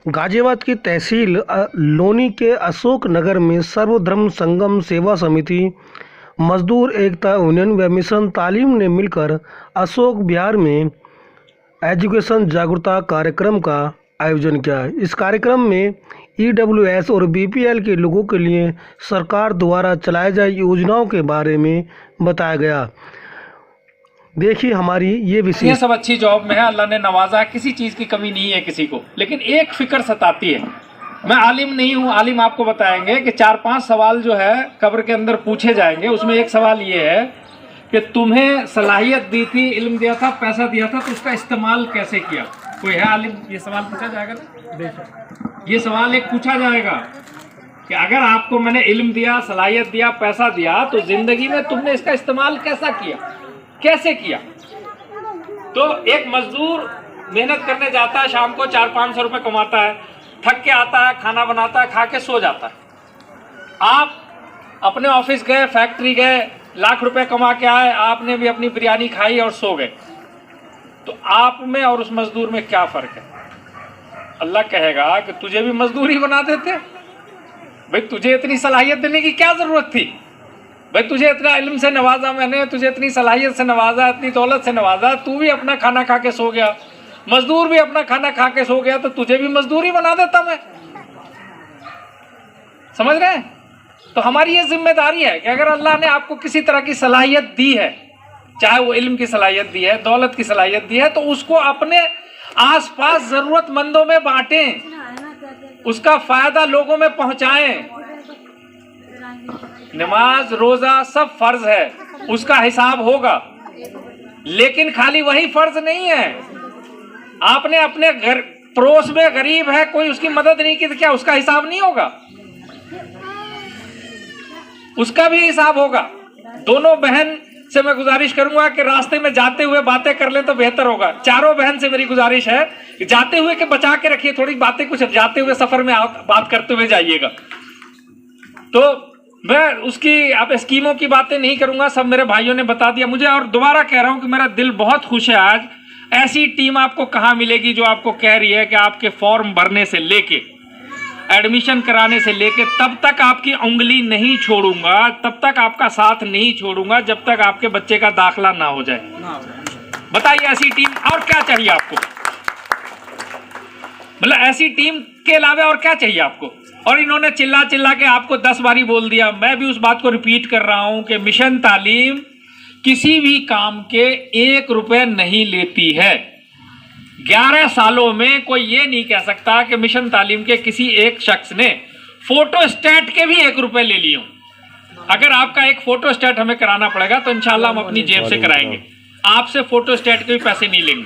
गाजियाबाद की तहसील लोनी के अशोक नगर में सर्वधर्म संगम सेवा समिति, मजदूर एकता यूनियन व मिशन तालीम ने मिलकर अशोक विहार में एजुकेशन जागरूकता कार्यक्रम का आयोजन किया। इस कार्यक्रम में ईडब्ल्यूएस और बीपीएल के लोगों के लिए सरकार द्वारा चलाई जाए योजनाओं के बारे में बताया गया। देखिए हमारी ये विशेष। ये सब अच्छी जॉब में है, अल्लाह ने नवाजा है, किसी चीज़ की कमी नहीं है किसी को, लेकिन एक फिक्र सताती है। मैं आलिम नहीं हूँ, आलिम आपको बताएंगे कि 4-5 सवाल जो है कब्र के अंदर पूछे जाएंगे। उसमें एक सवाल ये है कि तुम्हें सलाहियत दी थी, इल्म दिया था, पैसा दिया था, तो उसका इस्तेमाल कैसे किया? कोई है आलिम? ये सवाल पूछा जाएगा ना, ये सवाल एक पूछा जाएगा कि अगर आपको मैंने इल्म दिया, सलाहियत दिया, पैसा दिया, तो जिंदगी में तुमने इसका इस्तेमाल कैसा किया, कैसे किया? तो एक मजदूर मेहनत करने जाता है, शाम को 400-500 रुपए कमाता है, थक के आता है, खाना बनाता है, खा के सो जाता है। आप अपने ऑफिस गए, फैक्ट्री गए, लाख रुपए कमा के आए, आपने भी अपनी बिरयानी खाई और सो गए, तो आप में और उस मजदूर में क्या फर्क है? अल्लाह कहेगा कि तुझे भी मजदूर ही बना देते भाई, तुझे इतनी सलाहियत देने की क्या जरूरत थी भाई, तुझे इतना इल्म से नवाजा मैंने, तुझे इतनी सलाहियत से नवाजा, इतनी दौलत से नवाजा, तू भी अपना खाना खा के सो गया, मजदूर भी अपना खाना खा के सो गया, तो तुझे भी मजदूर ही बना देता मैं। समझ रहे हैं? तो हमारी ये जिम्मेदारी है कि अगर अल्लाह ने आपको किसी तरह की सलाहियत दी है, चाहे वो इल्म की सलाहियत दी है, दौलत की सलाहियत दी है, तो उसको अपने आसपास जरूरतमंदों में बांटें, उसका फायदा लोगों में पहुंचाएं। नमाज रोजा सब फर्ज है, उसका हिसाब होगा, लेकिन खाली वही फर्ज नहीं है। आपने अपने घर पड़ोस में गरीब है, कोई उसकी मदद नहीं की, तो क्या उसका हिसाब नहीं होगा? उसका भी हिसाब होगा। दोनों बहन से मैं गुजारिश करूंगा कि रास्ते में जाते हुए बातें कर ले तो बेहतर होगा। चारों बहन से मेरी गुजारिश है कि जाते हुए के बचा के रखिए, थोड़ी बातें कुछ जाते हुए सफर में बात करते हुए जाइएगा। तो मैं उसकी आप स्कीमों की बातें नहीं करूंगा, सब मेरे भाइयों ने बता दिया मुझे, और दोबारा कह रहा हूं कि मेरा दिल बहुत खुश है। आज ऐसी टीम आपको कहां मिलेगी जो आपको कह रही है कि आपके फॉर्म भरने से लेके एडमिशन कराने से लेके तब तक आपकी उंगली नहीं छोड़ूंगा, तब तक आपका साथ नहीं छोड़ूंगा जब तक आपके बच्चे का दाखिला ना हो जाए। बताइए ऐसी टीम और क्या चाहिए आपको? मतलब ऐसी टीम के अलावा और क्या चाहिए आपको? और इन्होंने चिल्ला चिल्ला के आपको 10 बारी बोल दिया। मैं भी उस बात को रिपीट कर रहा हूं कि मिशन तालीम किसी भी काम के 1 रुपए नहीं लेती है। 11 सालों में कोई ये नहीं कह सकता कि मिशन तालीम के किसी एक शख्स ने फोटो स्टेट के भी 1 रुपए ले लिए हों। अगर आपका एक फोटो स्टेट हमें कराना पड़ेगा तो इंशाल्लाह हम अपनी जेब से कराएंगे, आपसे फोटो स्टेट के भी पैसे नहीं लेंगे।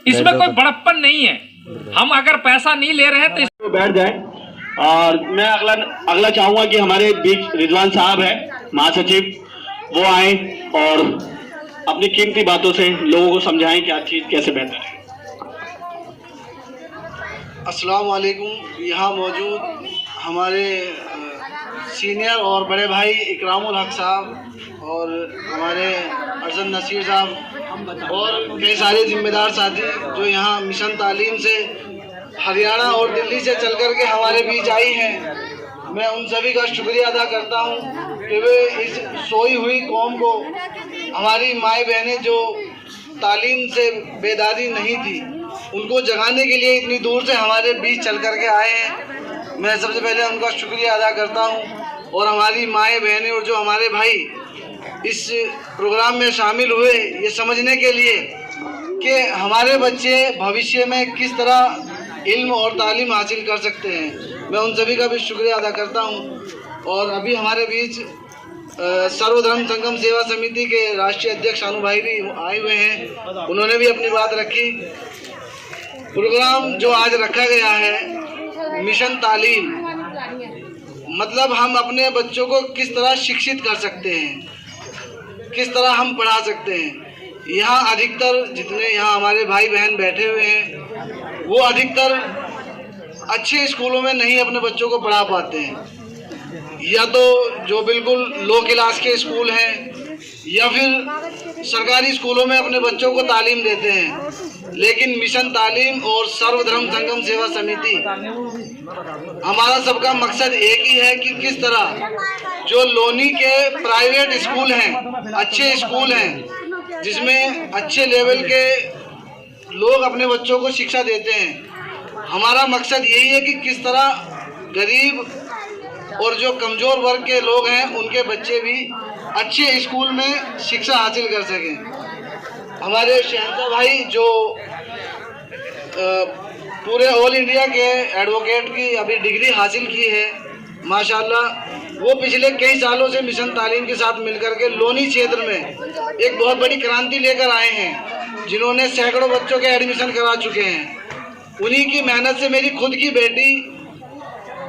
इसमें कोई बड़प्पन नहीं है। हम अगर पैसा नहीं ले रहे हैं तो बैठ जाए। और मैं अगला चाहूंगा कि हमारे बीच रिजवान साहब है, महासचिव, वो आए और अपनी कीमती बातों से लोगों को समझाएं कि आज चीज कैसे बेहतर है। अस्सलाम वालेकुम। यहाँ मौजूद हमारे सीनियर और बड़े भाई इकरामुल हक साहब और हमारे अर्जन नसीर साहब और कई सारे जिम्मेदार साथी जो यहाँ मिशन तालीम से हरियाणा और दिल्ली से चल कर के हमारे बीच आई हैं। मैं उन सभी का शुक्रिया अदा करता हूँ कि वे इस सोई हुई कौम को, हमारी माएँ बहनें जो तालीम से बेदारी नहीं थी, उनको जगाने के लिए इतनी दूर से हमारे बीच चल कर के आए हैं। मैं सबसे पहले उनका शुक्रिया अदा करता हूँ। और हमारी माएँ बहनें और जो हमारे भाई इस प्रोग्राम में शामिल हुए ये समझने के लिए कि हमारे बच्चे भविष्य में किस तरह इल्म और तालीम हासिल कर सकते हैं, मैं उन सभी का भी शुक्रिया अदा करता हूं। और अभी हमारे बीच सर्वधर्म संगम सेवा समिति के राष्ट्रीय अध्यक्ष अनु भाई भी आए हुए हैं, उन्होंने भी अपनी बात रखी। प्रोग्राम जो आज रखा गया है मिशन तालीम, मतलब हम अपने बच्चों को किस तरह शिक्षित कर सकते हैं, किस तरह हम पढ़ा सकते हैं। यहाँ अधिकतर जितने यहाँ हमारे भाई बहन बैठे हुए हैं वो अधिकतर अच्छे स्कूलों में नहीं अपने बच्चों को पढ़ा पाते हैं, या तो जो बिल्कुल लो क्लास के स्कूल हैं या फिर सरकारी स्कूलों में अपने बच्चों को तालीम देते हैं, लेकिन मिशन तालीम और सर्वधर्म संगम सेवा समिति हमारा सबका मकसद एक ही है कि किस तरह जो लोनी के प्राइवेट स्कूल हैं, अच्छे स्कूल हैं जिसमें अच्छे लेवल के लोग अपने बच्चों को शिक्षा देते हैं, हमारा मकसद यही है कि किस तरह गरीब और जो कमज़ोर वर्ग के लोग हैं उनके बच्चे भी अच्छे स्कूल में शिक्षा हासिल कर सकें। हमारे शहंशाह भाई जो पूरे ऑल इंडिया के एडवोकेट की अभी डिग्री हासिल की है, माशाल्लाह, वो पिछले कई सालों से मिशन तालीम के साथ मिलकर के लोनी क्षेत्र में एक बहुत बड़ी क्रांति लेकर आए हैं, जिन्होंने सैकड़ों बच्चों के एडमिशन करा चुके हैं। उन्हीं की मेहनत से मेरी खुद की बेटी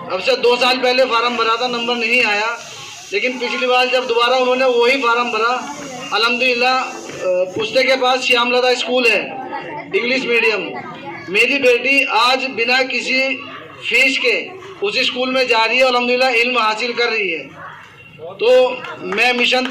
अब से 2 साल पहले फार्म भरा था, नंबर नहीं आया, लेकिन पिछली बार जब दोबारा उन्होंने वही फार्म भरा, अल्हम्दुलिल्लाह पुस्ते के पास श्यामलता स्कूल है इंग्लिश मीडियम, मेरी बेटी आज बिना किसी फीस के उस स्कूल में जा रही है और अल्हम्दुलिल्लाह इल्म हासिल कर रही है। तो मैं मिशन